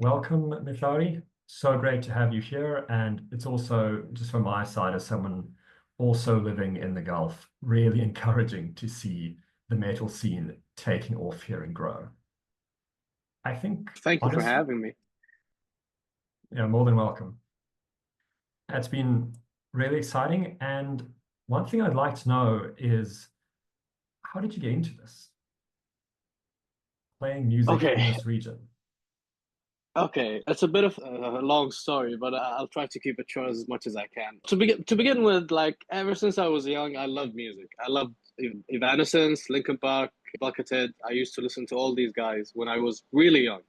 Welcome, Meshari. So great to have you here. And it's also, just from my side, as someone also living in the Gulf, really encouraging to see the metal scene taking off here and grow. I think, Thank you for honestly, having me. more than welcome. It's been really exciting. And one thing I'd like to know is, how did you get into this, playing music in Okay, this region? okay. It's a bit of a long story, but I'll try to keep it short as much as I can. To begin with, like ever since I was young, I loved music. I loved Evanescence, Linkin Park, Buckethead. I used to listen to all these guys when I was really young.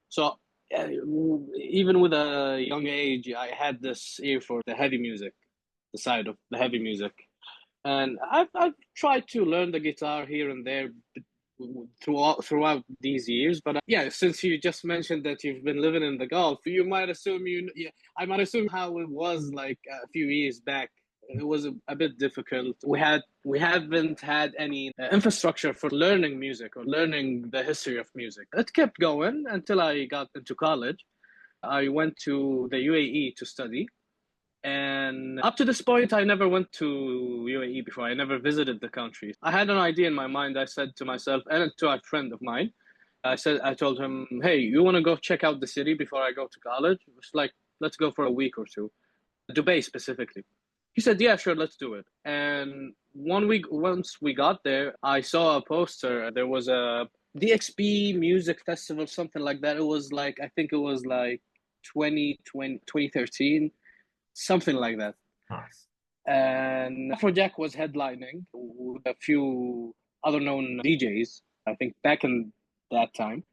So even with a young age, I had this ear for the heavy music, the side of the heavy music. And I've tried to learn the guitar here and there throughout these years. But yeah, since you just mentioned that you've been living in the Gulf, you might assume yeah, I might assume how it was like a few years back. It was a bit difficult. We haven't had any infrastructure for learning music or learning the history of music. It kept going until I got into college. I went to the UAE to study, and up to this point, I never went to UAE before. I never visited the country. I had an idea in my mind. I said to myself and to a friend of mine, I told him, hey, you want to go check out the city before I go to college? It's like, let's go for a week or two. Dubai specifically. He said, yeah, sure, let's do it. And once we got there, I saw a poster. There was a DXP music festival, something like that. It was like, I think it was like 2013, something like that. Nice. And Afrojack was headlining with a few other known DJs, I think back in that time.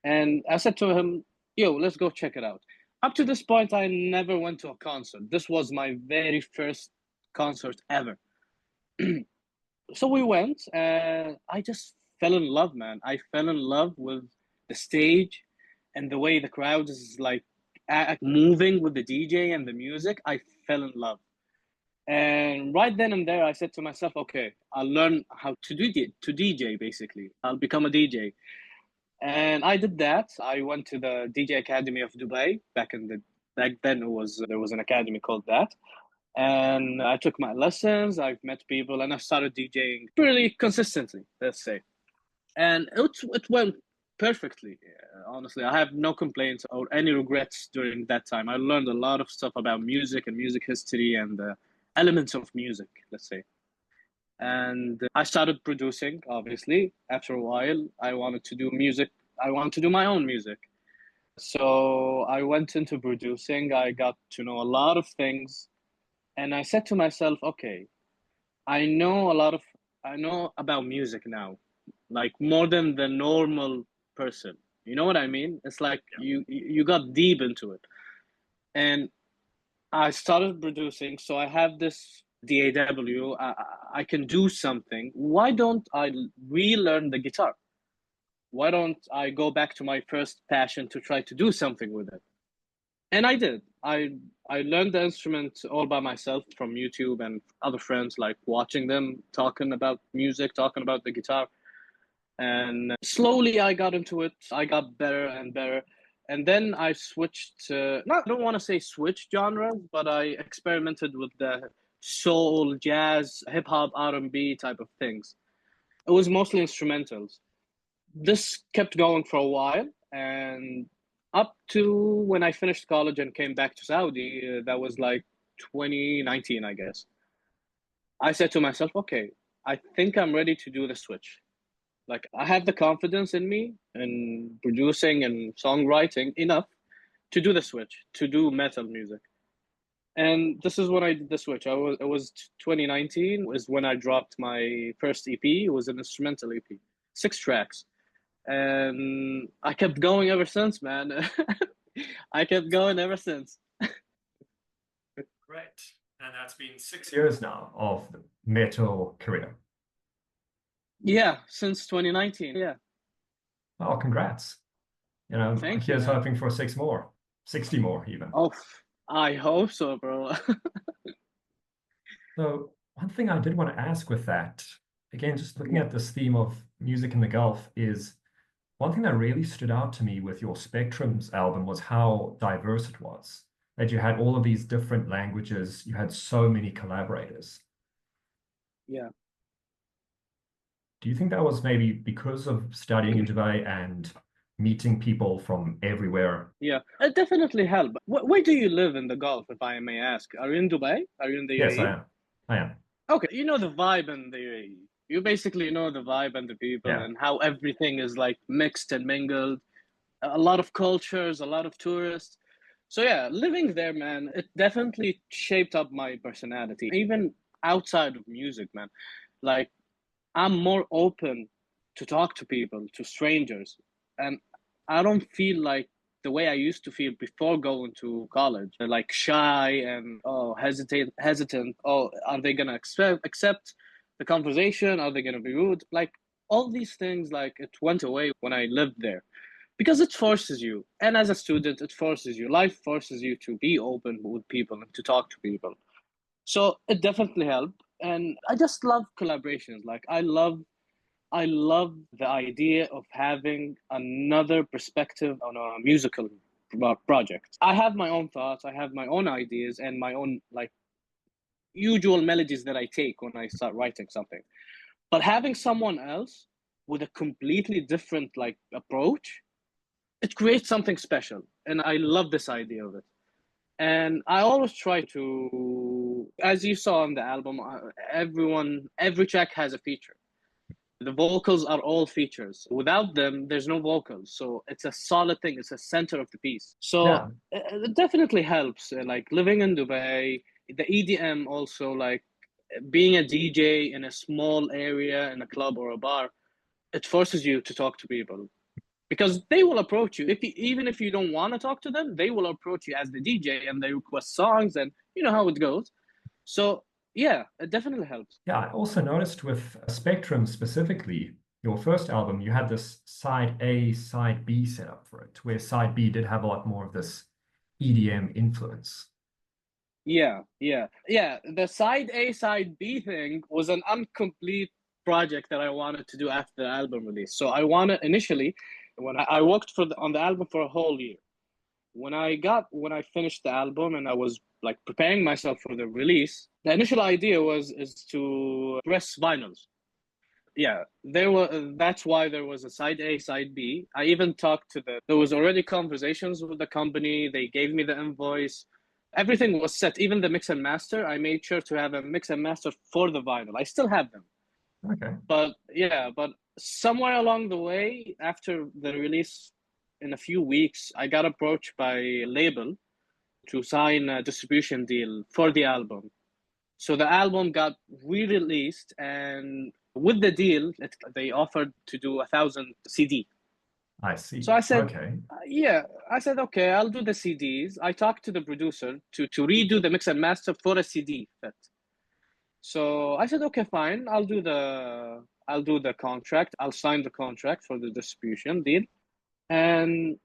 And I said to him, yo, let's go check it out. Up to this point, I never went to a concert. This was my very first concert ever. So we went, and I just fell in love, man. I fell in love with the stage and the way the crowd is like moving with the DJ and the music. I fell in love. And right then and there, I said to myself, okay, I'll learn how to DJ basically. I'll become a DJ. And I did that. I went to the DJ Academy of Dubai back then it was there was an academy called that. And I took my lessons, I've met people, and I started DJing pretty consistently, let's say. And it went perfectly. Honestly, I have no complaints or any regrets during that time. I learned a lot of stuff about music and music history and elements of music, let's say. And I started producing, obviously. After a while, I wanted to do music. I wanted to do my own music. So I went into producing. I got to know a lot of things. And I said to myself, okay, I know a lot of, I know about music now, like more than the normal person. You know what I mean? It's like you got deep into it. And I started producing, so I have this DAW. I can do something. Why don't I relearn the guitar? Why don't I go back to my first passion to try to do something with it? And I did. I learned the instrument all by myself from YouTube and other friends, like watching them talking about music, talking about the guitar. And slowly I got into it. I got better and better. And then I switched to, not, I don't want to say switch genres, but I experimented with the soul, jazz, hip hop, R&B type of things. It was mostly instrumentals. This kept going for a while, and up to when I finished college and came back to Saudi, that was like 2019, I guess. I said to myself, okay, I think I'm ready to do the switch. Like I have the confidence in me in producing and songwriting enough to do the switch, to do metal music. And this is when I did the switch. It was 2019 was when I dropped my first EP. It was an instrumental EP, 6 tracks. And I kept going ever since, man. I kept going ever since. Great. And that's been 6 years now of the metal career. Yeah, since 2019. Yeah. Oh, congrats. Thank you, Here's man. hoping for six more, 60 more even. Oh, I hope so, bro. So one thing I did want to ask with that, again, just looking at this theme of music in the Gulf, is One thing that really stood out to me with your Spectrums album was how diverse it was. That you had all of these different languages, you had so many collaborators. Yeah. Do you think that was maybe because of studying in Dubai and meeting people from everywhere? Yeah, it definitely helped. Where do you live in the Gulf, if I may ask? Are you in Dubai? Are you in the Yes, I UAE? am. I am. Okay, you know the vibe in the UAE. You basically know the vibe and the people Yeah. and how everything is like mixed and mingled. A lot of cultures, a lot of tourists. So yeah, living there, man, it definitely shaped up my personality. Even outside of music, man. Like I'm more open to talk to people, to strangers, and I don't feel like the way I used to feel before going to college, like shy and hesitant. Oh, are they gonna accept the conversation? Are they gonna be rude? Like all these things, like it went away when I lived there because it forces you, and as a student, it forces you. Life forces you to be open with people and to talk to people. So it definitely helped, and I just love collaborations. Like I love the idea of having another perspective on a musical project. I have my own thoughts, I have my own ideas, and my own like usual melodies that I take when I start writing something. But having someone else with a completely different like approach, it creates something special, and I love this idea of it. And I always try to, as you saw on the album, every track has a feature. The vocals are all features. Without them, there's no vocals. So it's a solid thing. It's a center of the piece. So Yeah. it definitely helps. Like living in Dubai, the EDM also, like being a DJ in a small area in a club or a bar, it forces you to talk to people because they will approach you. Even if you don't want to talk to them, they will approach you as the DJ and they request songs, and you know how it goes. So yeah, it definitely helps. Yeah, I also noticed with Spectrum specifically, your first album, you had this side A, side B set up for it, where side B did have a lot more of this EDM influence. Yeah. The side A, side B thing was an incomplete project that I wanted to do after the album release. So I wanted initially, when I worked on the album for a whole year. When I finished the album and I was like preparing myself for the release, the initial idea is to press vinyls. Yeah, that's why there was a side A, side B. I even talked to there was already conversations with the company. They gave me the invoice. Everything was set, even the mix and master. I made sure to have a mix and master for the vinyl. I still have them. Okay, But somewhere along the way, after the release in a few weeks, I got approached by a label to sign a distribution deal for the album. So the album got re-released, and with the deal, they offered to do 1,000 CD. I So see. I said, Okay. yeah, I said, okay, I'll do the CDs. I talked to the producer to redo the mix and master for a CD fit. So I said, okay, fine. I'll do the contract. I'll sign the contract for the distribution deal, and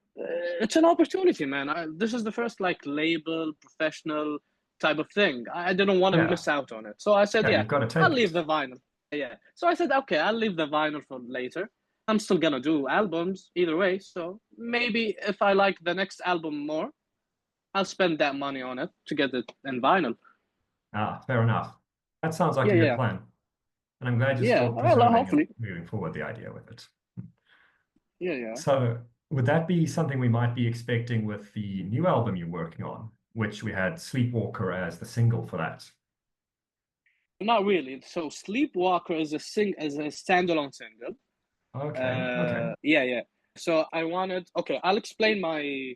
it's an opportunity, man. This is the first like label professional type of thing. I didn't want to Yeah. miss out on it, so I said, Yeah, yeah, you've got to I'll take leave it. the vinyl. Yeah, so I said, okay, I'll leave the vinyl for later. I'm still gonna do albums either way, so maybe if I like the next album more, I'll spend that money on it to get it in vinyl. Ah, fair enough. That sounds like Yeah, a good yeah, plan. And I'm glad you're yeah. still Well, preserving hopefully. moving forward the idea with it. Yeah, yeah. So, would that be something we might be expecting with the new album you're working on, which we had Sleepwalker as the single for that? Not really. So Sleepwalker is a standalone single. Okay, okay. Yeah, yeah. So I wanted. Okay, I'll explain my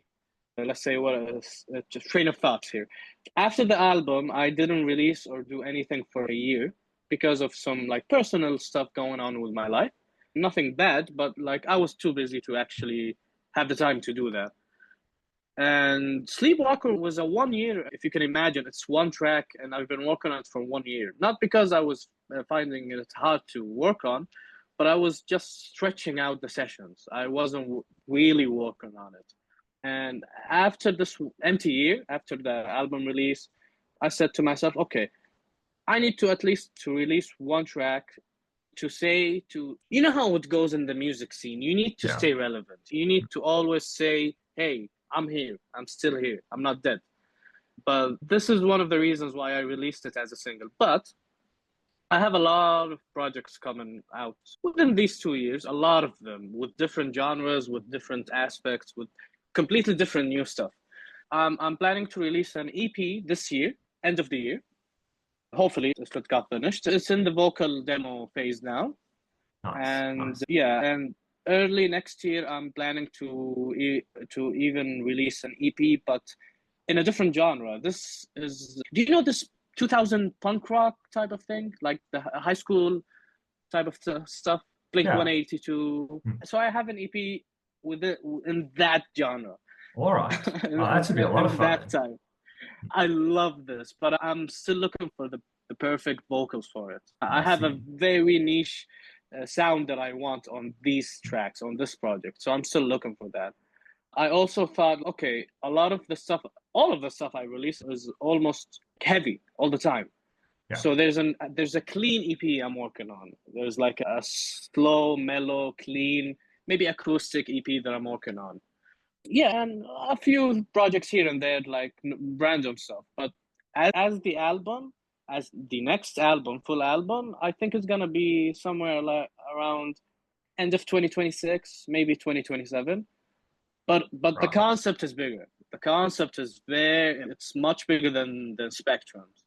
let's say what just train of thoughts here. After the album, I didn't release or do anything for a year because of some like personal stuff going on with my life. Nothing bad, but like I was too busy to actually have the time to do that. And Sleepwalker was a 1 year, if you can imagine. It's one track, and I've been working on it for 1 year. Not because I was finding it hard to work on, but I was just stretching out the sessions. I wasn't really working on it. And after this empty year, after the album release, I said to myself, okay, I need to at least to release one track to say to, you know how it goes in the music scene. You need to Yeah. stay relevant. You need to always say, hey, I'm here. I'm still here. I'm not dead. But this is one of the reasons why I released it as a single. But I have a lot of projects coming out within these 2 years, a lot of them with different genres, with different aspects, with completely different new stuff. I'm planning to release an EP this year, end of the year. Hopefully, if it got finished. It's in the vocal demo phase now. Nice. And Nice. yeah, and early next year, I'm planning to even release an EP, but in a different genre. This is, do you know this 2000 punk rock type of thing, like the high school type of stuff, Blink Yeah. 182. Mm. So I have an EP with it in that genre, All right. in, That should be a lot of in fun that then. time. I love this, but I'm still looking for the perfect vocals for it. I I have a see. very niche sound that I want on these tracks, on this project. So I'm still looking for that. I also thought, okay, a lot of the stuff, all of the stuff I release is almost heavy all the time. Yeah. So there's a clean EP I'm working on. There's like a slow, mellow, clean, maybe acoustic EP that I'm working on. Yeah, and a few projects here and there, like random stuff. But as the album, as the next album, full album, I think it's gonna be somewhere like around end of 2026, maybe 2027. But the Right. concept is bigger. The concept is it's much bigger than Spectrums.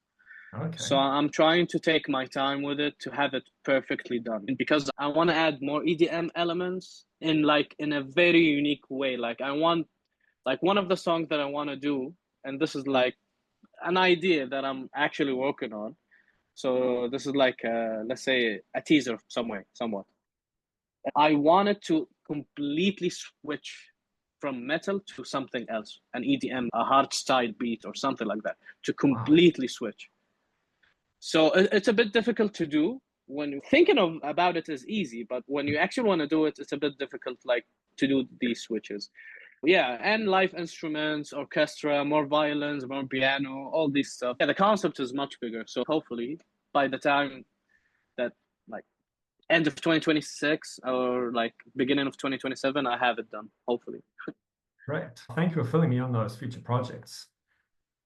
Okay. So I'm trying to take my time with it to have it perfectly done because I want to add more EDM elements in a very unique way. Like I want like one of the songs that I want to do, and this is like an idea that I'm actually working on. So this is like let's say a teaser somewhat. I wanted to completely switch from metal to something else, an EDM, a hard style beat or something like that, to Wow. completely switch. So it's a bit difficult to do. When thinking of about it is easy, but when you actually want to do it, it's a bit difficult, like to do these switches. Yeah, and live instruments, orchestra, more violins, more piano, all this stuff. Yeah, the concept is much bigger. So hopefully, by the time that like end of 2026 or like beginning of 2027, I have it done. Hopefully. Great. Thank you for filling me on those future projects.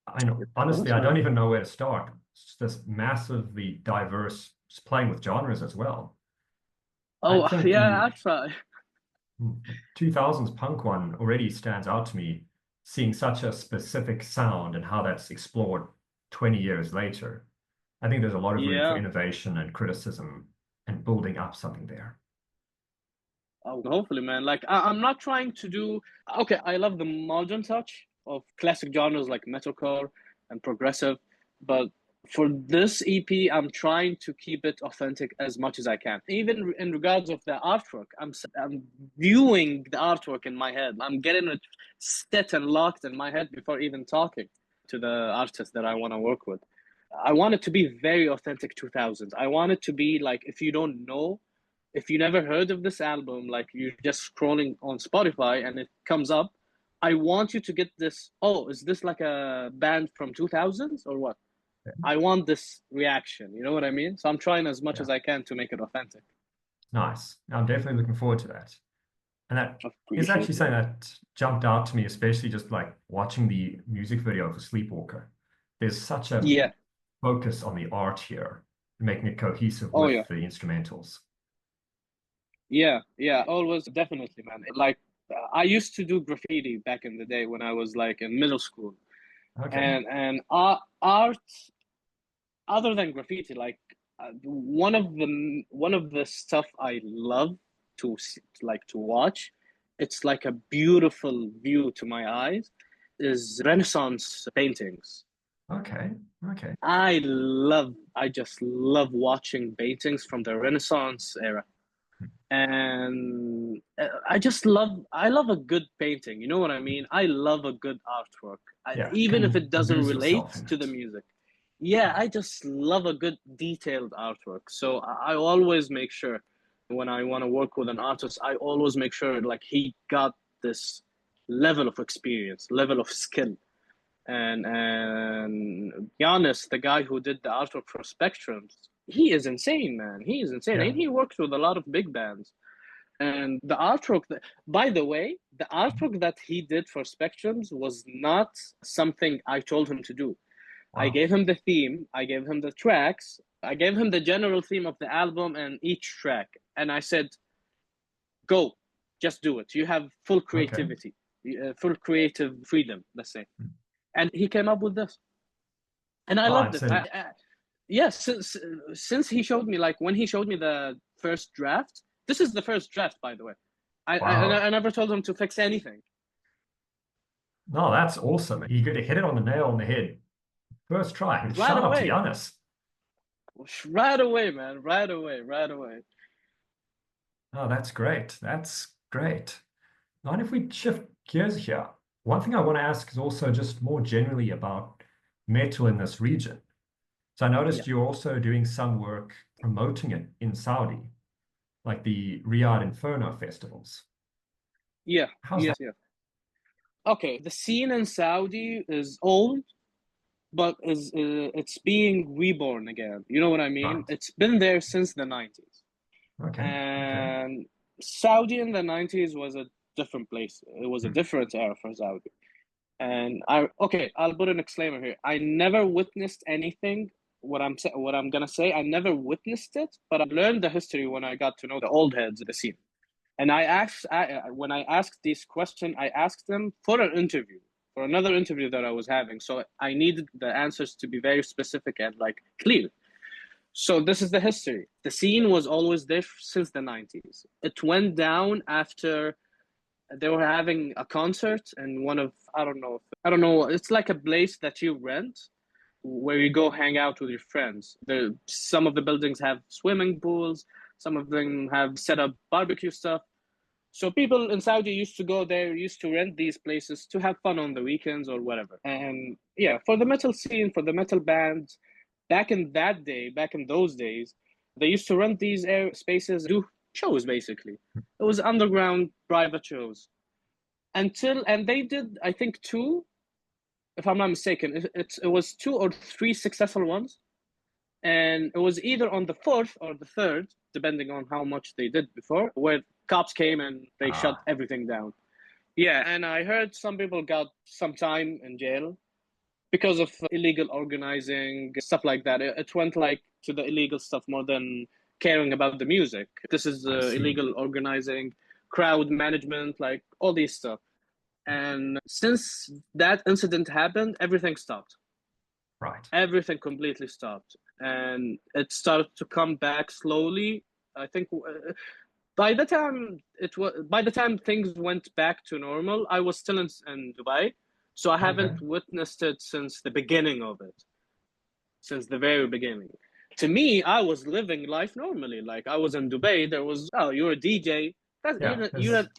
I know, honestly, Thanks, I man. don't even know where to start. It's this massively diverse, it's playing with genres as well. I Oh think yeah, the I try. 2000s punk one already stands out to me, seeing such a specific sound and how that's explored 20 years later. I think there's a lot of room for Yeah. innovation and criticism and building up something there. Oh, hopefully, man. Like I'm not trying to do. Okay, I love the modern touch of classic genres like metalcore and progressive, but for this EP, I'm trying to keep it authentic as much as I can. Even in regards of the artwork, I'm viewing the artwork in my head. I'm getting it set and locked in my head before even talking to the artist that I want to work with. I want it to be very authentic 2000s. I want it to be like if you don't know, if you never heard of this album, like you're just scrolling on Spotify and it comes up, I want you to get this. Oh, is this like a band from 2000s or what? I want this reaction. You know what I mean? So I'm trying as much Yeah, as I can to make it authentic. nice. I'm definitely looking forward to that. And that is actually Appreciate something that. that jumped out to me, especially just like watching the music video for Sleepwalker. There's such a Yeah. focus on the art here, making it cohesive Oh with yeah. the instrumentals. Yeah. Yeah. Always, definitely, man. Like I used to do graffiti back in the day when I was like in middle school, Okay. and art other than graffiti, like one of the stuff I love like to watch. It's like a beautiful view to my eyes. Is Renaissance paintings. Okay. Okay. I just love watching paintings from the Renaissance era, and I love a good painting. You know what I mean? I love a good artwork, Yeah, you even if it can doesn't lose relate yourself in to the it. music. Yeah, I just love a good detailed artwork. So I always make sure when I want to work with an artist, I always make sure like he got this level of experience, level of skill. And be honest, the guy who did the artwork for Spectrums, he is insane, man. He is insane, Yeah. and he works with a lot of big bands. And the artwork, by the way, the artwork that he did for Spectrums was not something I told him to do. I Wow. gave him the theme, I gave him the tracks, I gave him the general theme of the album and each track. And I said, go, just do it. You have full Okay. creativity, full creative freedom, let's say. And he came up with this. And I Oh, loved and it. so Yes, since he showed me, like when he showed me the first draft, this is the first draft, by the way. wow. I never told him to fix anything. No, that's awesome. You could hit it on the nail on the head. First try. Right Shout out to away. Giannis. Right away, man. Right away. Right away. Oh, that's great. That's great. Now, if we shift gears here, one thing I want to ask is also just more generally about metal in this region. So I Yeah. noticed you're also doing some work promoting it in Saudi, like the Riyadh Inferno festivals. Yeah. How's that? Yes. Yeah. Okay. The scene in Saudi is old, but is it's being reborn again. You know what I mean? Right. It's been there since the 90s. Okay. Okay. And Saudi in the 90s was a different place. It was a Hmm. different era for Saudi. And I'll put an disclaimer here. I never witnessed anything. What I'm gonna say, I never witnessed it, but I learned the history when I got to know the old heads of the scene. And when I asked this question, I asked them for an interview, for another interview that I was having. So I needed the answers to be very specific and like clear. So this is the history. The scene was always there since the 90s. It went down after they were having a concert and one of I don't know, it's like a place that you rent where you go hang out with your friends. Some of the buildings have swimming pools, some of them have set up barbecue stuff. So people in Saudi used to go there, used to rent these places to have fun on the weekends or whatever. And yeah, for the metal scene, for the metal bands, back in those days, they used to rent these air spaces, do shows basically. It was underground private shows and they did, I think, two, if I'm not mistaken. It was two or three successful ones, and it was either on the fourth or the third, depending on how much they did before, where cops came and they shut Ah, everything down. Yeah, and I heard some people got some time in jail because of illegal organizing, stuff like that. It went like to the illegal stuff more than caring about the music. This is I see. illegal organizing, crowd management, like all these stuff. And since that incident happened, everything stopped. Right. Everything completely stopped. And it started to come back slowly. I think by the time things went back to normal, I was still in Dubai. So I Okay. haven't witnessed it since the beginning of it, since the very beginning. To me, I was living life normally. Like I was in Dubai, there was, oh, you're a DJ. That's, Yeah,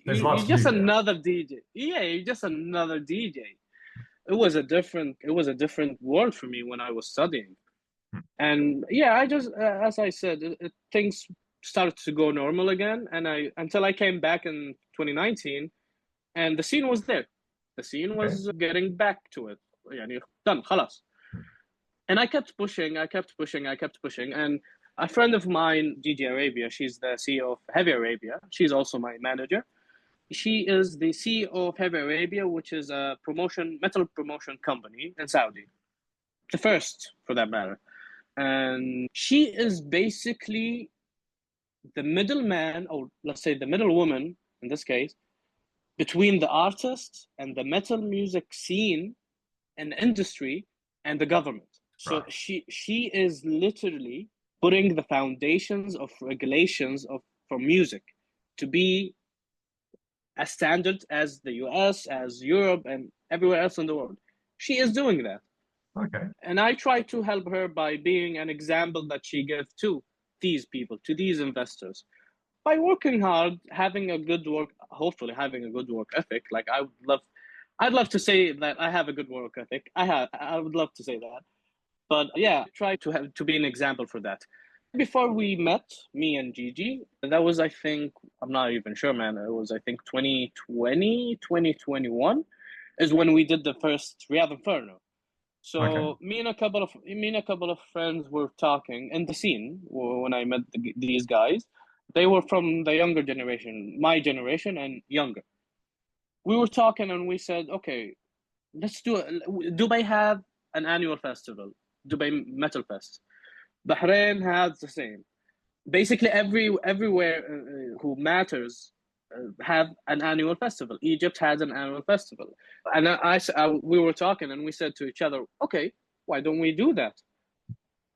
there's lots you're to do just there. another DJ. Yeah, you're just another DJ. It was a different world for me when I was studying. Hmm. And yeah, I just as I said, things started to go normal again, and I until I came back in 2019, and the scene was there. The scene Okay. was getting back to it. يعني done, خلاص. Hmm. And I kept pushing, and a friend of mine, Gigi Arabia, she's the CEO of Heavy Arabia. She's also my manager. She is the CEO of Heavy Arabia, which is a metal promotion company in Saudi, the first for that matter. And she is basically the middleman, or let's say the middle woman in this case, between the artist and the metal music scene and industry and the government. So Right. she is literally putting the foundations of regulations of for music to be as standard as the US, as Europe, and everywhere else in the world. She is doing that. Okay. And I try to help her by being an example that she gives to these people, to these investors, by working hard, having a good work, hopefully having a good work ethic. Like I'd love to say that I have a good work ethic. I would love to say that. But yeah, try to be an example for that. Before we met, me and Gigi, that was, I think, I'm not even sure, man. It was, I think, 2020, 2021 is when we did the first Riyadh Inferno. Okay. So me and a couple of friends were talking in the scene when I met these guys. They were from the younger generation, my generation and younger. We were talking and we said, okay, let's do it. Dubai have an annual festival, Dubai Metal Fest. Bahrain has the same. Basically, everywhere who matters have an annual festival. Egypt has an annual festival, and we were talking and we said to each other, okay, why don't we do that?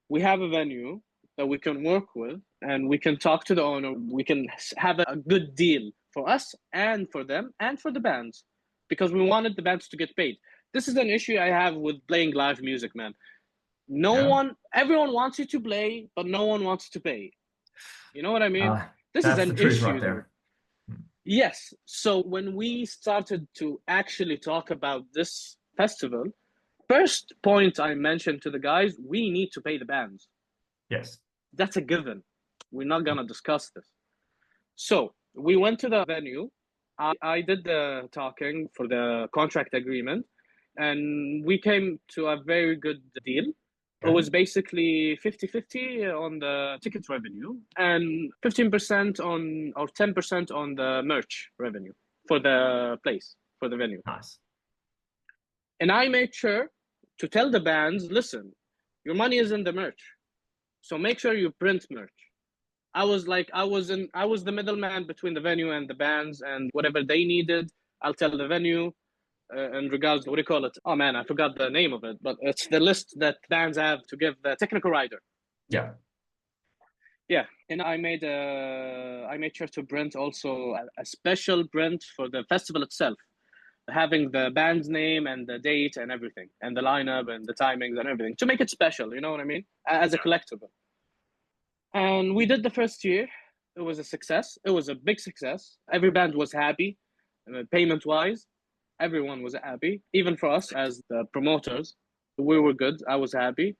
We have a venue that we can work with, and we can talk to the owner. We can have a good deal for us and for them and for the bands, because we wanted the bands to get paid. This is an issue I have with playing live music, man. Yeah. Everyone wants you to play, but no one wants to pay. You know what I mean? Uh, This is that's the an truth right issue, dude. there. Mm. Yes. So when we started to actually talk about this festival, first point I mentioned to the guys, we need to pay the bands. Yes. That's a given. We're not gonna discuss this. So we went to the venue. I did the talking for the contract agreement, and we came to a very good deal. It Okay. was basically 50-50 on the ticket revenue and 15% on or 10% on the merch revenue for the place, for the venue. Nice. And I made sure to tell the bands, listen, your money is in the merch. So make sure you print merch. I was the middleman between the venue and the bands, and whatever they needed, I'll tell the venue in regards to, what do you call it? Oh man, I forgot the name of it, but it's the list that bands have to give the technical rider. Yeah. Yeah, and I made sure to print also a special print for the festival itself, having the band's name and the date and everything, and the lineup and the timings and everything to make it special. You know what I mean? As a collectible. And we did the first year. It was a success. It was a big success. Every band was happy, payment wise. Everyone was happy, even for us as the promoters. We were good. I was happy.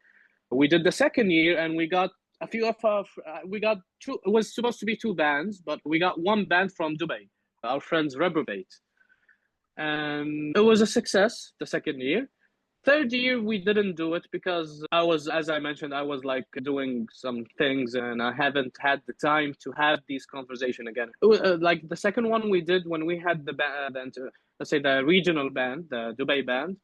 We did the second year, and we got a few of our. We got two. It was supposed to be two bands, but we got one band from Dubai. Our friends Reprobate, and it was a success. The second year. Third year we didn't do it because I was, as I mentioned, I was like doing some things and I haven't had the time to have these conversation again. It was, like the second one we did when we had the band, let's say the regional band, the Dubai band.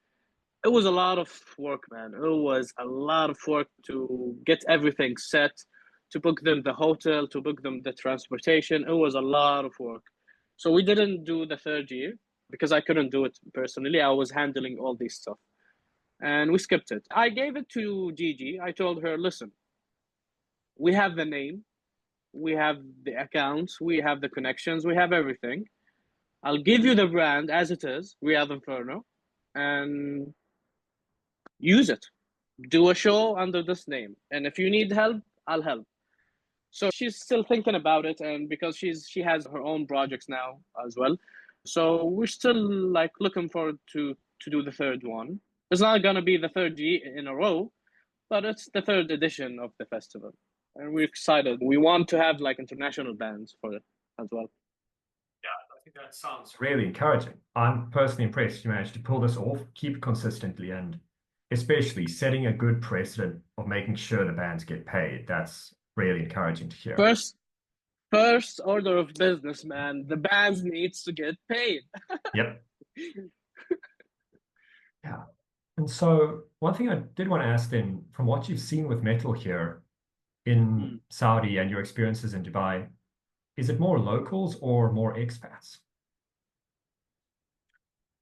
It was a lot of work, man. It was a lot of work to get everything set, to book them the hotel, to book them the transportation. It was a lot of work. So we didn't do the third year because I couldn't do it personally. I was handling all this stuff and we skipped it. I gave it to Gigi. I told her, listen, we have the name, we have the accounts, we have the connections, we have everything. I'll give you the brand as it is, Riyadh Inferno, and use it. Do a show under this name. And if you need help, I'll help. So she's still thinking about it, and because she has her own projects now as well. So we're still like looking forward to do the third one. It's not gonna be the third year in a row, but it's the third edition of the festival, and we're excited. We want to have like international bands for it as well. Yeah, I think that sounds really encouraging. I'm personally impressed you managed to pull this off, keep it consistently, and especially setting a good precedent of making sure the bands get paid. That's really encouraging to hear. First, first order of business, man. The bands needs to get paid. Yep. Yeah. And so one thing I did want to ask then, from what you've seen with metal here in Hmm. Saudi and your experiences in Dubai, is it more locals or more expats?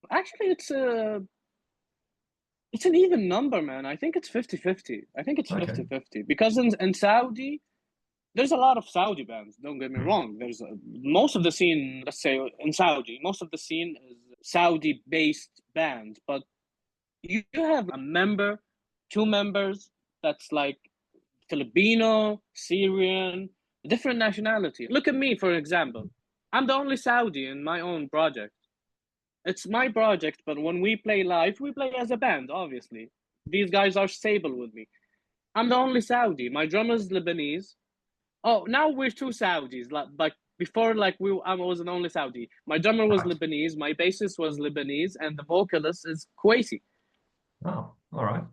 Actually, it's an even number, man. I think it's 50-50. I think it's Okay. 50-50 because in Saudi, there's a lot of Saudi bands. Don't get me Hmm. wrong. Most of the scene, let's say in Saudi, most of the scene is Saudi-based bands. But you have a member, two members that's like Filipino, Syrian, different nationality. Look at me, for example. I'm the only Saudi in my own project. It's my project, but when we play live, we play as a band, obviously. These guys are stable with me. I'm the only Saudi. My drummer's Lebanese. Oh, now we're two Saudis. Like before, like I was the only Saudi. My drummer was Right. Lebanese, my bassist was Lebanese, and the vocalist is Kuwaiti. Oh. All right.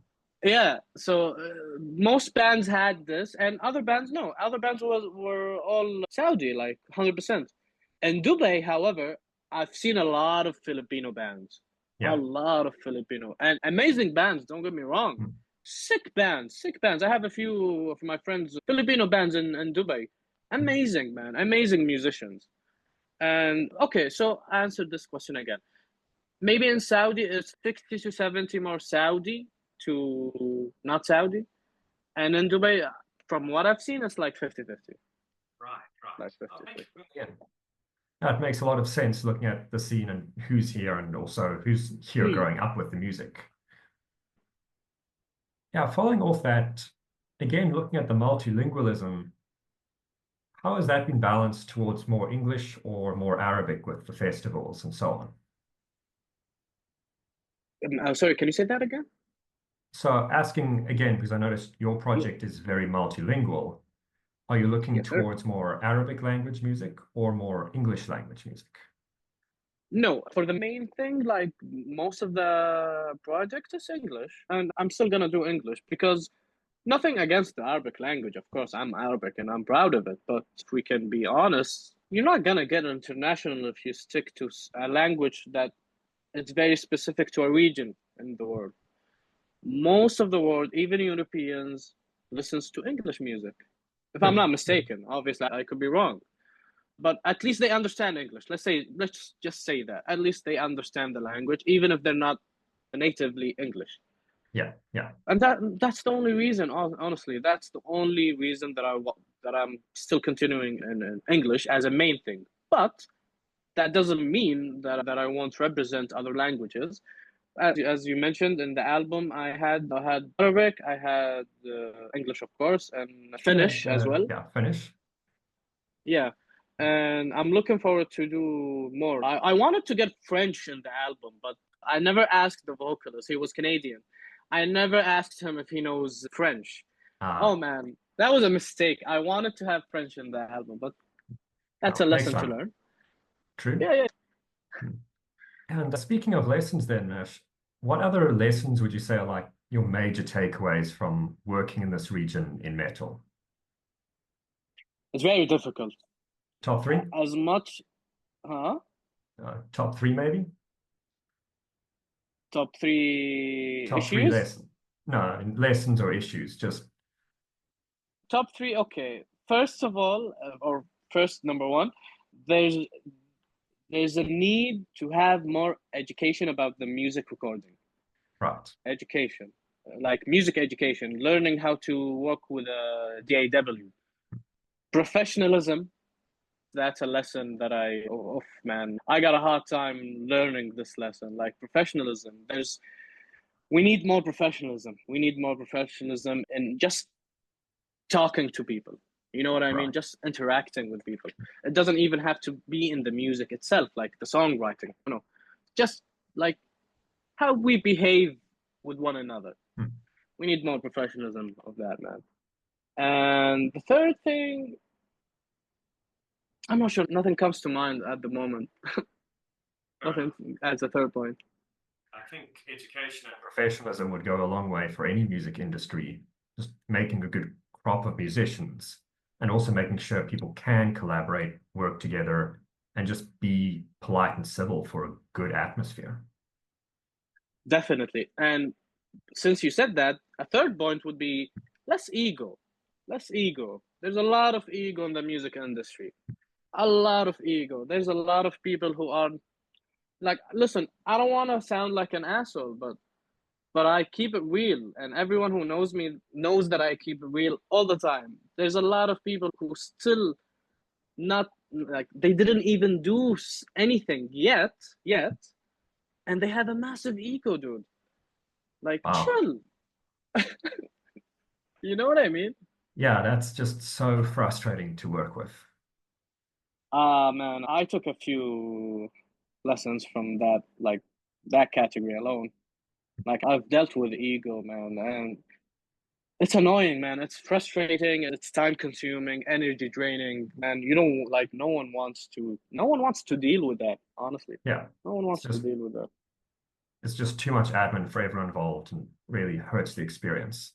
Yeah, so most bands had this, and other bands no. Other bands were all Saudi, like 100%. In Dubai, however, I've seen a lot of Filipino bands, a Yeah. lot of Filipino and amazing bands. Don't get me wrong, Mm. sick bands, sick bands. I have a few of my friends, Filipino bands in Dubai. Amazing, man, amazing musicians. And okay, so I answered this question again. Maybe in Saudi it's 60 to 70 more Saudi to not Saudi. And in Dubai, from what I've seen, it's like 50-50. Right, Like right. I think, 50-50. yeah, that makes a lot of sense looking at the scene and who's here and also who's here Hmm. growing up with the music. Yeah, following off that, again, looking at the multilingualism, how has that been balanced towards more English or more Arabic with the festivals and so on? Sorry, can you say that again? So asking again, because I noticed your Yeah. project is very multilingual, are you looking Yes, sir. towards more Arabic language music or more English language music? No, for the main thing, like most of the project is English, and I'm still gonna do English because nothing against the Arabic language. Of course, I'm Arabic and I'm proud of it. But if we can be honest, you're not gonna get international if you stick to a language that it's very specific to a region in the world. Most of the world, even Europeans, listens to English music. If I'm True, not true. mistaken, obviously I could be wrong, but at least they understand English. Let's just say that at least they understand the language, even if they're not natively English. Yeah, yeah. And that's the only reason. Honestly, that's the only reason that I'm still continuing in English as a main thing. But that doesn't mean that I won't represent other languages. As you mentioned in the album, I had Arabic, I had English, of course, and And Finnish as well. yeah, finish. Yeah, and I'm looking forward to do more. I wanted to get French in the album, but I never asked the vocalist. He was Canadian. I never asked him if he knows French. Oh Ah, man, that was a mistake. I wanted to have French in the album, but that's a no, next lesson to time. learn. True. Yeah, yeah. Hmm. And speaking of lessons then, Ash, what other lessons would you say are like your major takeaways from working in this region in metal? It's very difficult. Top three? As much, huh? Top three maybe? Top three Top three issues. lessons. No, lessons or issues, just Top three. Okay. First of all, or first number one, there's there's a need to have more education about the music recording. right. Education, like music education, learning how to work with a DAW. Professionalism. That's a lesson that oh man, I got a hard time learning this lesson. Like professionalism. We need more professionalism. We need more professionalism in just talking to people. You know what I mean? Right. Just interacting with people. It doesn't even have to be in the music itself, like the songwriting. Just like how we behave with one another. Hmm. We need more professionalism of that, man. And the third thing, I'm not sure. Nothing comes to mind at the moment. Fair Nothing enough. as a third point. I think education and professionalism would go a long way for any music industry, just making a good crop of musicians and also making sure people can collaborate, work together, and just be polite and civil for a good atmosphere. Definitely. And since you said that, a third point would be less ego. Less ego. There's a lot of ego in the music industry. A lot of ego. There's a lot of people who are like, listen, I don't want to sound like an asshole, but I keep it real, and everyone who knows me knows that I keep it real all the time. There's a lot of people who still not like they didn't even do anything yet, and they have a massive ego, dude. Like, Wow. chill. You know what I mean? Yeah, that's just so frustrating to work with. Ah, man, I took a few lessons from that, like that category alone. Like I've dealt with ego, man, and it's annoying, man. It's frustrating. It's time consuming, energy draining, and you don't like. No one wants to deal with that. Honestly, Yeah, no one it's wants to just deal with that. it's just too much admin for everyone involved and really hurts the experience.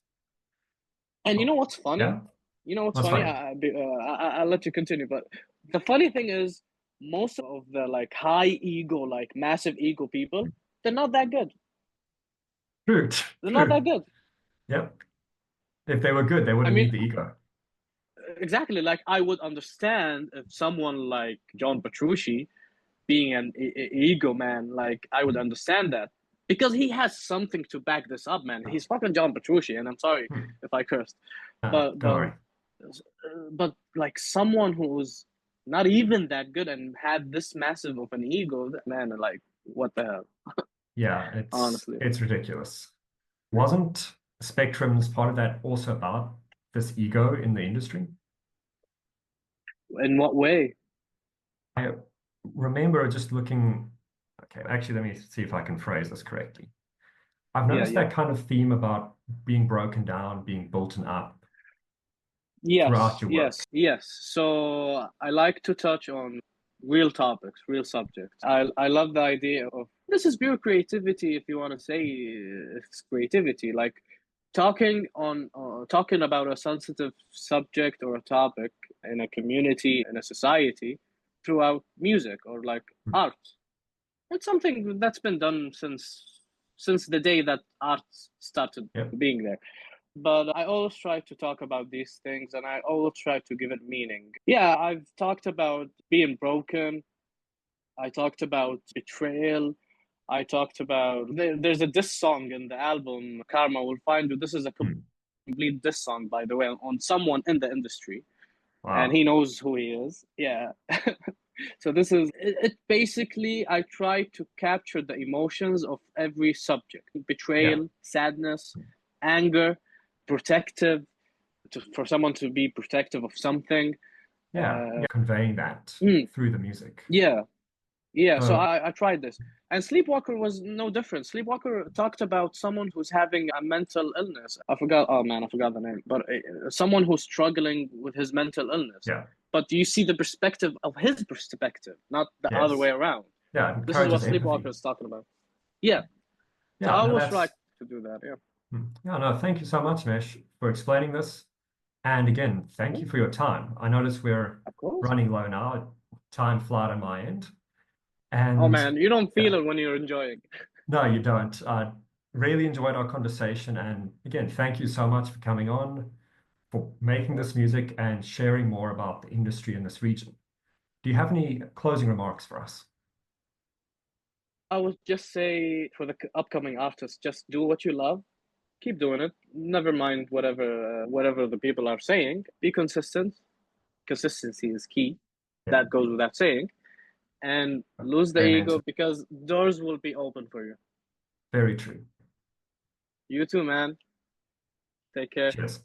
And you know Oh, what's funny? yeah, You know what's that's funny? funny. I'll let you continue, but the funny thing is, most of the like high ego, like massive ego people, they're not that good. True, They're not that true. good. Yep. If they were good, they I wouldn't mean, need the ego. exactly. Like I would understand if someone like John Petrucci being an ego man, like I would Hmm. understand that because he has something to back this up, man. He's fucking John Petrucci, and I'm sorry Hmm. if I cursed, but Don't but worry. but like someone who's not even that good and had this massive of an ego, man, like what the hell, Yeah, honestly. it's ridiculous. Wasn't Spectrum's part of that also about this ego in the industry? In what way? I remember just looking, okay, actually, let me see if I can phrase this correctly. I've Yeah, noticed yeah. that kind of theme about being broken down, being built up throughout Yes, your yes, work. yes. So I like to touch on real topics, real subjects. I love the idea of this is pure creativity, if you want to say it's creativity. Like talking about a sensitive subject or a topic in a community, in a society, throughout music or like Hmm. art. It's something that's been done since the day that art started Yep. being there, but I always try to talk about these things and I always try to give it meaning. Yeah, I've talked about being broken. I talked about betrayal. I talked about there's a diss song in the album Karma Will Find You. This is a Hmm. complete diss song, by the way, on someone in the industry, and Wow. he knows who he is. Yeah. So this is it. Basically, I try to capture the emotions of every subject: Yeah. betrayal, sadness, anger, protective, for someone to be protective of something. Yeah. Yeah. Conveying that Mm, through the music. yeah, yeah. So So, I tried this, and Sleepwalker was no different. Sleepwalker talked about someone who's having a mental illness. I forgot. Oh man, I forgot the name. But someone who's struggling with his mental illness. yeah. But you see the perspective of his perspective, not the other way Yes. around. Yeah. It This is what encourages Sleepwalker empathy. is talking about. Yeah. So Yeah. I No, always try that's, to do that. Yeah. yeah. No, thank you so much, Mesh, for explaining this. And again, thank Yeah, you for your time. I notice we're of course. running low now. Time flight on my end. Oh And man, you don't feel yeah, it when you're enjoying. no, you don't. I really enjoyed our conversation. And again, thank you so much for coming on, for Of making this course. music and sharing more about the industry in this region. Do you have any closing remarks for us? I would just say for the upcoming artists, just do what you love. Keep doing it. Never mind whatever the people are saying. Be consistent. Consistency is key. Yeah, That goes without saying. And lose the amen ego to because doors will be open for you. very true. You too, man. Take care. Cheers.